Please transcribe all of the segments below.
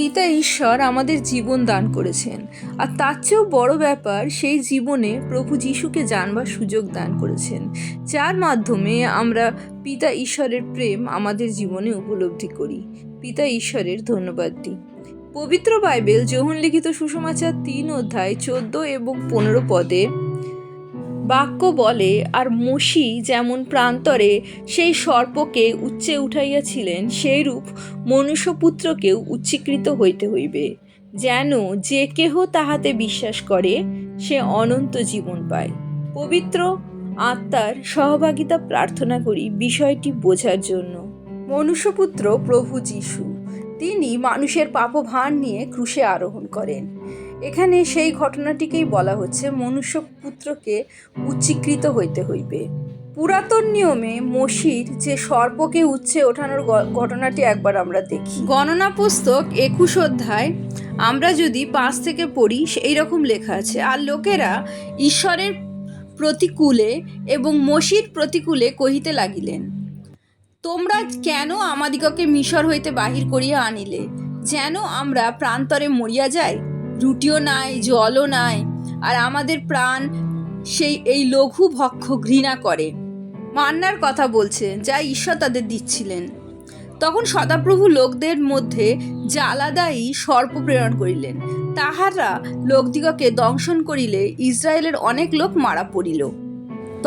পিতা ঈশ্বর আমাদের জীবন দান করেছেন, আর তার চেয়েও বড় ব্যাপার, সেই জীবনে প্রভু যিশুকে জানবার সুযোগ দান করেছেন, যার মাধ্যমে আমরা পিতা ঈশ্বরের প্রেম আমাদের জীবনে উপলব্ধি করি। পিতা ঈশ্বরের ধন্যবাদ দিই। পবিত্র বাইবেল যোহন লিখিত সুসমাচার 3 অধ্যায় 14 এবং 15 পদে বাক্য বলে, আর মসি যেমন প্রান্তরে সেই সর্পকে উচ্চে উঠাইয়াছিলেন, সেইরূপ মনুষ্যপুত্রকেও উচ্চীকৃত হইতে হইবে, যেন যে কেহ তাহাতে বিশ্বাস করে সে অনন্ত জীবন পায়। পবিত্র আত্মার সহভাগিতা প্রার্থনা করি বিষয়টি বোঝার জন্য। মনুষ্যপুত্র প্রভু যিশু, তিনি মানুষের পাপভার নিয়ে ক্রুশে আরোহণ করেন। এখানে সেই ঘটনাটিকেই বলা হচ্ছে, মনুষ্যপুত্রকে উচ্চীকৃত হইতে হইবে। পুরাতন নিয়মে মসির যে সর্পকে উচ্চে ওঠানোর ঘটনাটি একবার আমরা দেখি। গণনা পুস্তক 21 অধ্যায় আমরা যদি 5 থেকে পড়ি, এইরকম লেখা আছে, আর লোকেরা ঈশ্বরের প্রতিকূলে এবং মসির প্রতিকূলে কহিতে লাগিলেন, তোমরা কেন আমাদিগকে মিশর হইতে বাহির করিয়া আনিলে, যেন আমরা প্রান্তরে মরিয়া যাই? রুটিও নাই, জলও নাই, আর আমাদের প্রাণ এই লঘু ভক্ষ ঘৃণা করে। মান্নার কথা বলছেন, যা ঈশ্বর তাদের দিচ্ছিলেন। তখন সদাপ্রভু লোকদের মধ্যে জ্বালাদায়ী সর্প প্রেরণ করিলেন, তাহারা লোকদিগকে দংশন করিলে ইসরায়েলের অনেক লোক মারা পড়িল।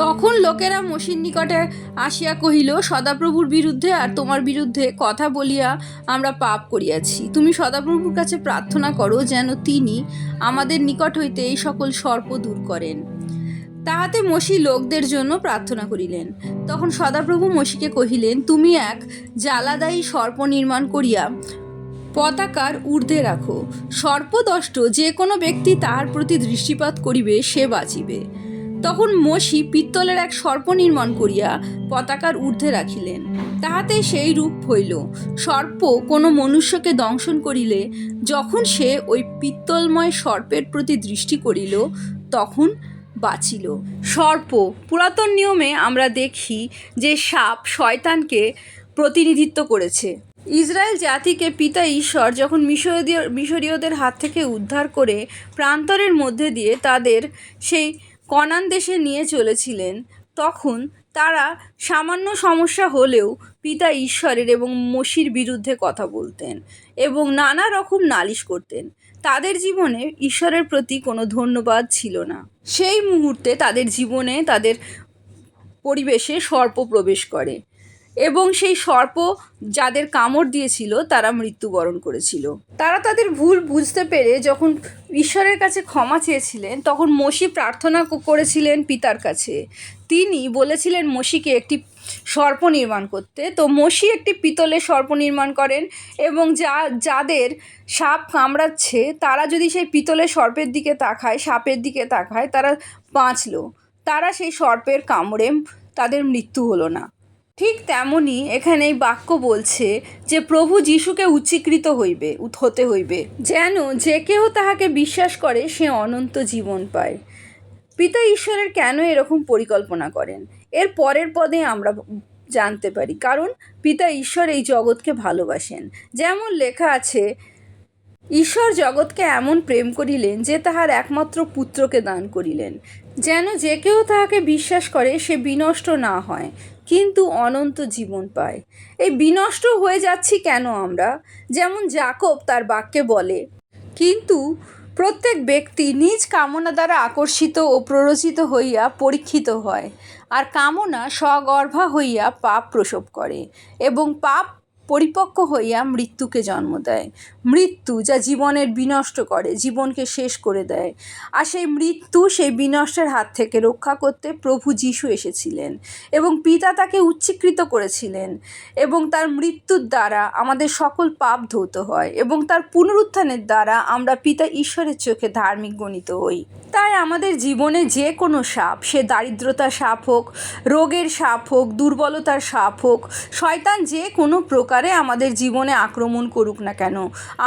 তখন লোকেরা মসির নিকটে আসিয়া কহিল, সদাপ্রভুর বিরুদ্ধে আর তোমার বিরুদ্ধে কথা বলিয়া আমরা পাপ করিয়াছি। তুমি সদাপ্রভুর কাছে প্রার্থনা করো, যেন তিনি আমাদের নিকট হইতে এই সকল সর্প দূর করেন। তাহাতে মসি লোকদের জন্য প্রার্থনা করিলেন। তখন সদাপ্রভু মসিকে কহিলেন, তুমি এক জ্বালাদায়ী সর্প নির্মাণ করিয়া পতাকার ঊর্ধ্বে রাখো। সর্পদষ্ট যে কোনো ব্যক্তি তাহার প্রতি দৃষ্টিপাত করিবে, সে বাঁচিবে। তখন মসি পিত্তলের এক সর্প নির্মাণ করিয়া পতাকার ঊর্ধ্বে রাখিলেন। তাহাতে সেই রূপ হইল, সর্প কোনো মনুষ্যকে দংশন করিলে যখন সে ওই পিত্তলময় সর্পের প্রতি দৃষ্টি করিল, তখন বাঁচিল। সর্প, পুরাতন নিয়মে আমরা দেখি যে সাপ শয়তানকে প্রতিনিধিত্ব করেছে। ইসরায়েল জাতিকে পিতা ঈশ্বর যখন মিশরীয়দের হাত থেকে উদ্ধার করে প্রান্তরের মধ্যে দিয়ে তাদের সেই কনান দেশে নিয়ে চলেছিলেন, তখন তারা সামান্য সমস্যা হলেও পিতা ঈশ্বরের এবং মসির বিরুদ্ধে কথা বলতেন এবং নানা রকম নালিশ করতেন। তাদের জীবনে ঈশ্বরের প্রতি কোনো ধন্যবাদ ছিল না। সেই মুহূর্তে তাদের জীবনে, তাদের পরিবেশে সর্প প্রবেশ করে এবং সেই সর্প যাদের কামড় দিয়েছিল তারা মৃত্যুবরণ করেছিল। তারা তাদের ভুল বুঝতে পেরে যখন ঈশ্বরের কাছে ক্ষমা চেয়েছিলেন, তখন মসি প্রার্থনা করেছিলেন পিতার কাছে। তিনি বলেছিলেন মসিকে একটি সর্প নির্মাণ করতে। তো মসি একটি পিতলের সর্প নির্মাণ করেন এবং যাদের সাপ কামড়াচ্ছে তারা যদি সেই পিতলের সর্পের দিকে তাকায়, সাপের দিকে তাকায়, তারা বাঁচল। তারা সেই সর্পের কামড়ে তাদের মৃত্যু হলো না। ঠিক তেমনই এখানে এই বাক্য বলছে যে প্রভু যিশুকে উচ্চীকৃত হতে হইবে, যেন যে কেহ তাহাকে বিশ্বাস করে সে অনন্ত জীবন পায়। পিতা ঈশ্বরের কেন এরকম পরিকল্পনা করেন, এর পরের পদে আমরা জানতে পারি। কারণ পিতা ঈশ্বর এই জগৎকে ভালোবাসেন। যেমন লেখা আছে, ঈশ্বর জগৎকে এমন প্রেম করিলেন যে তাহার একমাত্র পুত্রকে দান করিলেন, যেন যে কেউ তাহাকে বিশ্বাস করে সে বিনষ্ট না হয়, কিন্তু অনন্ত জীবন পায়। এই বিনষ্ট হয়ে যাচ্ছি কেন আমরা? যেমন যাকব তার বাক্যে বলে, কিন্তু প্রত্যেক ব্যক্তি নিজ কামনা দ্বারা আকর্ষিত ও প্ররোচিত হইয়া পরীক্ষিত হয়, আর কামনা স্বগর্ভা হইয়া পাপ প্রসব করে, এবং পাপ পরিপক্ক হইয়া মৃত্যুকে জন্ম দেয়। মৃত্যু যা জীবনের বিনষ্ট করে, জীবনকে শেষ করে দেয়। আর সেই মৃত্যু, সেই বিনষ্টের হাত থেকে রক্ষা করতে প্রভু যিশু এসেছিলেন এবং পিতা তাকে উচ্চীকৃত করেছিলেন, এবং তার মৃত্যুর দ্বারা আমাদের সকল পাপ ধৌত হয়, এবং তার পুনরুত্থানের দ্বারা আমরা পিতা ঈশ্বরের চোখে ধার্মিক গণিত হই। তাই আমাদের জীবনে যে কোনো সাপ, সে দারিদ্রতার সাপ হোক, রোগের সাপ হোক, দুর্বলতার সাপ হোক, শয়তান যে কোনো প্রকারে আমাদের জীবনে আক্রমণ করুক না কেন,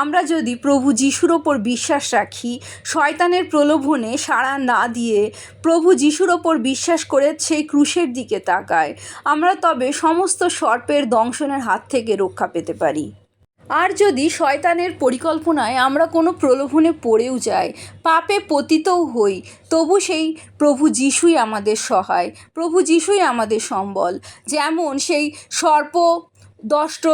আমরা যদি প্রভু যিশুর ওপর বিশ্বাস রাখি, শয়তানের প্রলোভনে সাড়া না দিয়ে প্রভু যিশুর ওপর বিশ্বাস করে সেই ক্রুশের দিকে তাকাই, আমরা তবে সমস্ত সর্পের দংশনের হাত থেকে রক্ষা পেতে পারি। আর যদি শয়তানের পরিকল্পনায় আমরা কোনো প্রলোভনে পড়েও যাই, পাপে পতিতও হই, তবু সেই প্রভু যিশুই আমাদের সহায়, প্রভু যিশুই আমাদের সম্বল। যেমন সেই সর্পদষ্ট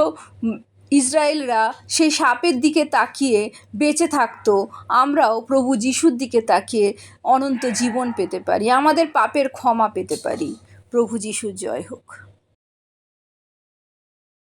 ইসরায়েলরা সেই সাপের দিকে তাকিয়ে বেঁচে থাকতো, আমরাও প্রভু যিশুর দিকে তাকিয়ে অনন্ত জীবন পেতে পারি, আমাদের পাপের ক্ষমা পেতে পারি। প্রভু যিশুর জয় হোক।